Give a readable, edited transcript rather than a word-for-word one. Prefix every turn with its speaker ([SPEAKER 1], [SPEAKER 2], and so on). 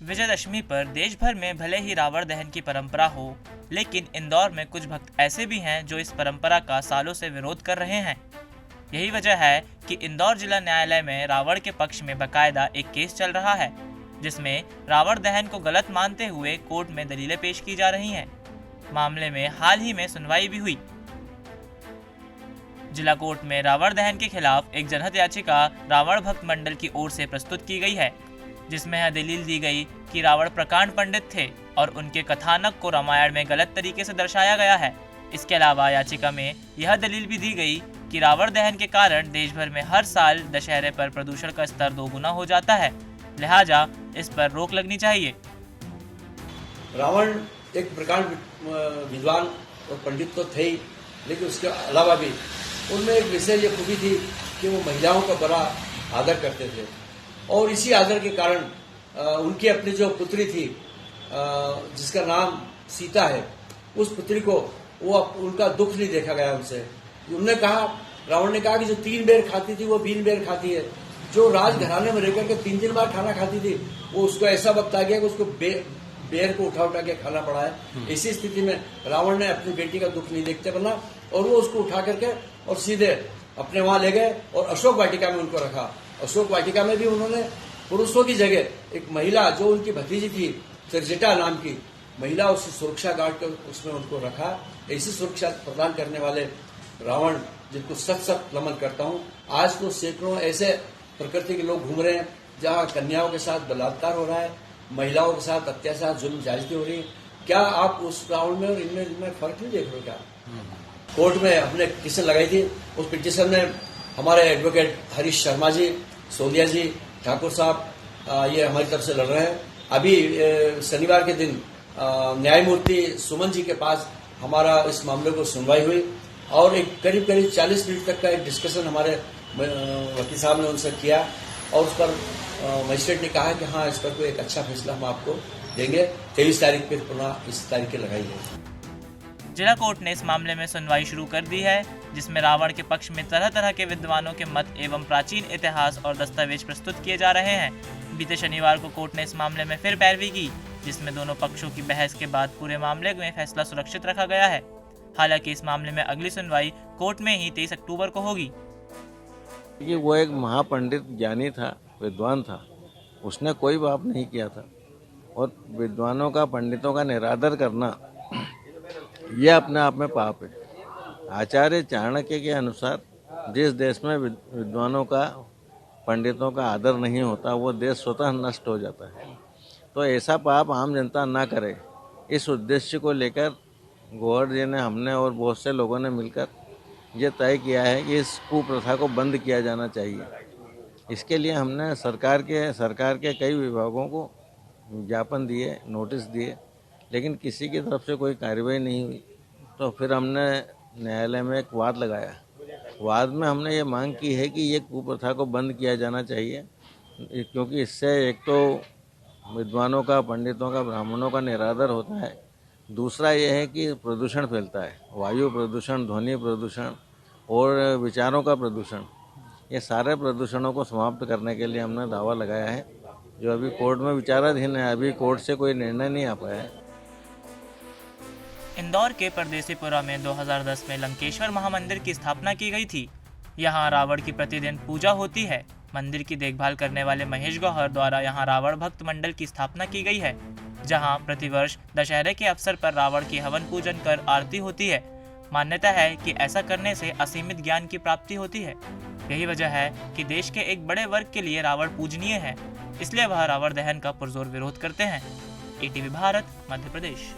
[SPEAKER 1] विजयदशमी पर देश भर में भले ही रावण दहन की परंपरा हो, लेकिन इंदौर में कुछ भक्त ऐसे भी हैं जो इस परंपरा का सालों से विरोध कर रहे हैं। यही वजह है कि इंदौर जिला न्यायालय में रावण के पक्ष में बकायदा एक केस चल रहा है, जिसमें रावण दहन को गलत मानते हुए कोर्ट में दलीलें पेश की जा रही हैं। मामले में हाल ही में सुनवाई भी हुई। जिला कोर्ट में रावण दहन के खिलाफ एक जनहित याचिका रावण भक्त मंडल की ओर से प्रस्तुत की गई है, जिसमें यह दलील दी गई कि रावण प्रकांड पंडित थे और उनके कथानक को रामायण में गलत तरीके से दर्शाया गया है। इसके अलावा याचिका में यह दलील भी दी गई कि रावण दहन के कारण देश भर में हर साल दशहरे पर प्रदूषण का स्तर 2 गुना हो जाता है, लिहाजा इस पर रोक लगनी चाहिए।
[SPEAKER 2] रावण एक प्रकांड विद्वान और पंडित तो थे ही, लेकिन उसके अलावा भी उनमें एक विशेष ये खूबी थी कि वो महिलाओं का बड़ा आदर करते थे और इसी आदर के कारण उनकी अपनी जो पुत्री थी जिसका नाम सीता है, उस पुत्री को वो उनका दुख नहीं देखा गया उनसे। उन्होंने कहा, रावण ने कहा कि जो 3 बेर खाती थी वो 20 बेर खाती है, जो राजघराने में रहकर के 3 बार खाना खाती थी वो उसको ऐसा वक्त आ गया कि उसको बेर को उठा के खाना पड़ा है। इसी स्थिति में रावण ने अपनी बेटी का दुख नहीं देखते बना और वो उसको उठा करके और सीधे अपने वहां ले गए और अशोक वाटिका में उनको रखा। अशोक वाटिका में भी उन्होंने पुरुषों की जगह एक महिला जो उनकी भतीजी थी त्रिजटा नाम की महिला, उसकी सुरक्षा गार्ड कर उसमें उनको रखा। ऐसी सुरक्षा प्रदान करने वाले रावण जिनको सख्त सख्त नमन करता हूँ। आज तो सैकड़ों ऐसे प्रकृति के लोग घूम रहे हैं जहाँ कन्याओं के साथ बलात्कार हो रहा है, महिलाओं के साथ अत्याचार जुल्म जायजती हो रही है। क्या आप उस रावण में और इनमें फर्क नहीं देख रहे हो? क्या कोर्ट में हमने पिटीशन लगाई थी, उस पिटीशन में हमारे एडवोकेट हरीश शर्मा जी, सोदिया जी, ठाकुर साहब ये हमारी तरफ से लड़ रहे हैं। अभी शनिवार के दिन न्यायमूर्ति सुमन जी के पास हमारा इस मामले को सुनवाई हुई और एक करीब 40 मिनट तक का एक डिस्कशन हमारे वकील साहब ने उनसे किया और उस पर मजिस्ट्रेट ने कहा कि हाँ, इस पर कोई एक अच्छा फैसला हम आपको देंगे। 23 तारीख पर पुनः इस तारीख की लगाई है।
[SPEAKER 1] जिला कोर्ट ने इस मामले में सुनवाई शुरू कर दी है, जिसमें रावण के पक्ष में तरह तरह के विद्वानों के मत एवं प्राचीन इतिहास और दस्तावेज प्रस्तुत किए जा रहे हैं। बीते शनिवार को कोर्ट ने इस मामले में फिर पैरवी की, जिसमें दोनों पक्षों की बहस के बाद पूरे मामले में फैसला सुरक्षित रखा गया है। हालांकि इस मामले में अगली सुनवाई कोर्ट में ही 23 अक्टूबर को होगी।
[SPEAKER 3] ये वो एक महापंडित ज्ञानी था, विद्वान था, उसने कोई पाप नहीं किया था और विद्वानों का, पंडितों का निरादर करना यह अपने आप में पाप है। आचार्य चाणक्य के अनुसार जिस देश में विद्वानों का, पंडितों का आदर नहीं होता वो देश स्वतः नष्ट हो जाता है। तो ऐसा पाप आम जनता ना करे, इस उद्देश्य को लेकर गौर जी ने, हमने और बहुत से लोगों ने मिलकर ये तय किया है कि इस कुप्रथा को बंद किया जाना चाहिए। इसके लिए हमने सरकार के कई विभागों को ज्ञापन दिए, नोटिस दिए, लेकिन किसी की तरफ से कोई कार्रवाई नहीं हुई। तो फिर हमने न्यायालय में एक वाद लगाया। वाद में हमने ये मांग की है कि ये कुप्रथा को बंद किया जाना चाहिए, क्योंकि इससे एक तो विद्वानों का, पंडितों का, ब्राह्मणों का निरादर होता है। दूसरा ये है कि प्रदूषण फैलता है, वायु प्रदूषण, ध्वनि प्रदूषण और विचारों का प्रदूषण। ये सारे प्रदूषणों को समाप्त करने के लिए हमने दावा लगाया है, जो अभी कोर्ट में विचाराधीन है। अभी कोर्ट से कोई निर्णय नहीं आ पाया है।
[SPEAKER 1] इंदौर के परदेसीपुरा में 2010 में लंकेश्वर महामंदिर की स्थापना की गई थी। यहाँ रावण की प्रतिदिन पूजा होती है। मंदिर की देखभाल करने वाले महेश गौहर द्वारा यहाँ रावण भक्त मंडल की स्थापना की गई है, जहाँ प्रतिवर्ष दशहरे के अवसर पर रावण की हवन पूजन कर आरती होती है। मान्यता है कि ऐसा करने से असीमित ज्ञान की प्राप्ति होती है। यही वजह है कि देश के एक बड़े वर्ग के लिए रावण पूजनीय है, इसलिए वह रावण दहन का पुरजोर विरोध करते हैं। ATV भारत, मध्य प्रदेश।